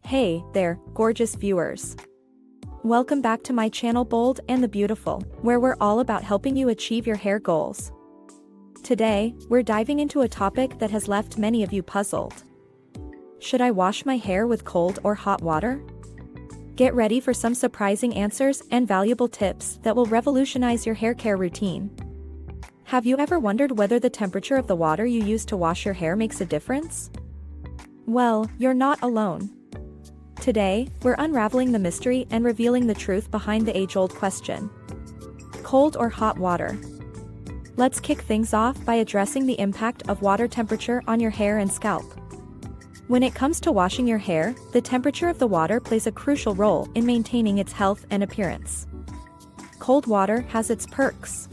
Hey there, gorgeous viewers. Welcome back to my channel Bold and the Beautiful, where we're all about helping you achieve your hair goals. Today, we're diving into a topic that has left many of you puzzled. Should I wash my hair with cold or hot water? Get ready for some surprising answers and valuable tips that will revolutionize your hair care routine. Have you ever wondered whether the temperature of the water you use to wash your hair makes a difference? Well, you're not alone. Today, we're unraveling the mystery and revealing the truth behind the age-old question. Cold or hot water? Let's kick things off by addressing the impact of water temperature on your hair and scalp. When it comes to washing your hair, the temperature of the water plays a crucial role in maintaining its health and appearance. Cold water has its perks.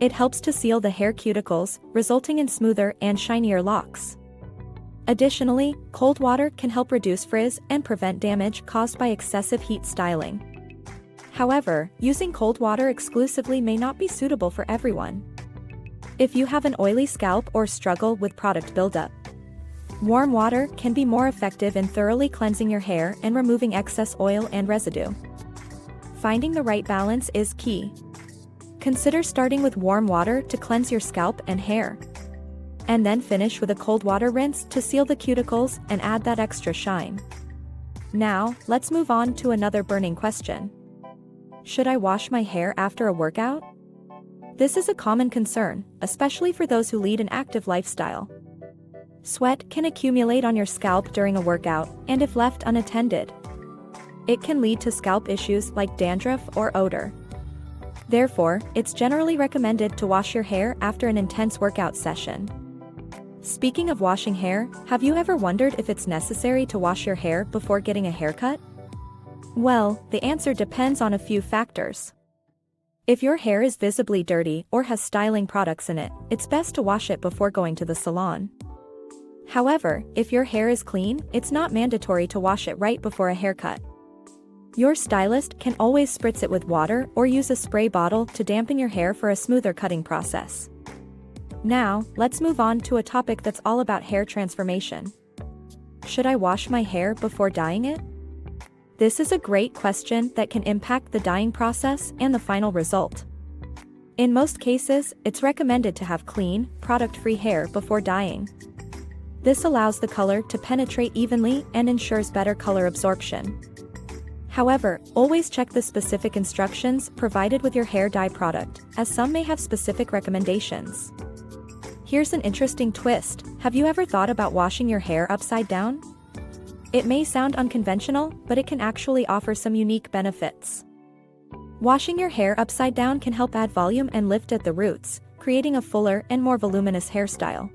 It helps to seal the hair cuticles, resulting in smoother and shinier locks. Additionally, cold water can help reduce frizz and prevent damage caused by excessive heat styling. However, using cold water exclusively may not be suitable for everyone. If you have an oily scalp or struggle with product buildup, warm water can be more effective in thoroughly cleansing your hair and removing excess oil and residue. Finding the right balance is key. Consider starting with warm water to cleanse your scalp and hair, and then finish with a cold water rinse to seal the cuticles and add that extra shine. Now, let's move on to another burning question. Should I wash my hair after a workout? This is a common concern, especially for those who lead an active lifestyle. Sweat can accumulate on your scalp during a workout, and if left unattended, it can lead to scalp issues like dandruff or odor. Therefore, it's generally recommended to wash your hair after an intense workout session. Speaking of washing hair, have you ever wondered if it's necessary to wash your hair before getting a haircut? Well, the answer depends on a few factors. If your hair is visibly dirty or has styling products in it, it's best to wash it before going to the salon. However, if your hair is clean, it's not mandatory to wash it right before a haircut. Your stylist can always spritz it with water or use a spray bottle to dampen your hair for a smoother cutting process. Now, let's move on to a topic that's all about hair transformation. Should I wash my hair before dyeing it? This is a great question that can impact the dyeing process and the final result. In most cases, it's recommended to have clean, product-free hair before dyeing. This allows the color to penetrate evenly and ensures better color absorption. However, always check the specific instructions provided with your hair dye product, as some may have specific recommendations. Here's an interesting twist. Have you ever thought about washing your hair upside down? It may sound unconventional, but it can actually offer some unique benefits. Washing your hair upside down can help add volume and lift at the roots, creating a fuller and more voluminous hairstyle.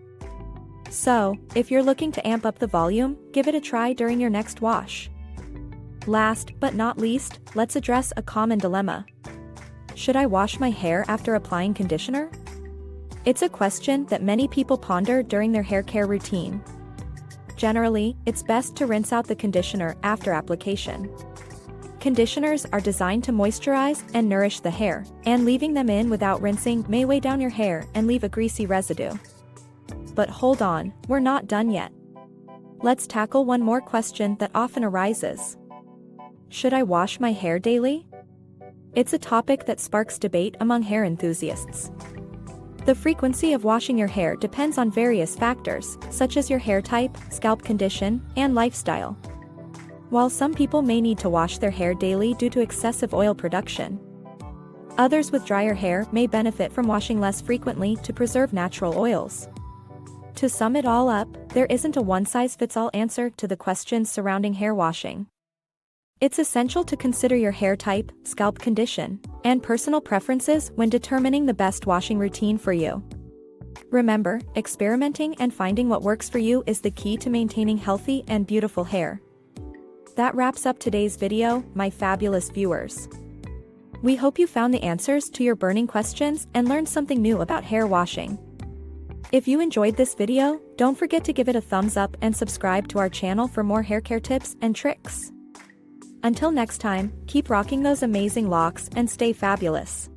So, if you're looking to amp up the volume, give it a try during your next wash. Last but not least, let's address a common dilemma. Should I wash my hair after applying conditioner? It's a question that many people ponder during their hair care routine. Generally, it's best to rinse out the conditioner after application. Conditioners are designed to moisturize and nourish the hair, and leaving them in without rinsing may weigh down your hair and leave a greasy residue. But hold on, we're not done yet. Let's tackle one more question that often arises. Should I wash my hair daily? It's a topic that sparks debate among hair enthusiasts. The frequency of washing your hair depends on various factors, such as your hair type, scalp condition, and lifestyle. While some people may need to wash their hair daily due to excessive oil production, others with drier hair may benefit from washing less frequently to preserve natural oils. To sum it all up, there isn't a one-size-fits-all answer to the questions surrounding hair washing. It's essential to consider your hair type, scalp condition, and personal preferences when determining the best washing routine for you. Remember, experimenting and finding what works for you is the key to maintaining healthy and beautiful hair. That wraps up today's video, my fabulous viewers. We hope you found the answers to your burning questions and learned something new about hair washing. If you enjoyed this video, don't forget to give it a thumbs up and subscribe to our channel for more hair care tips and tricks. Until next time, keep rocking those amazing locks and stay fabulous.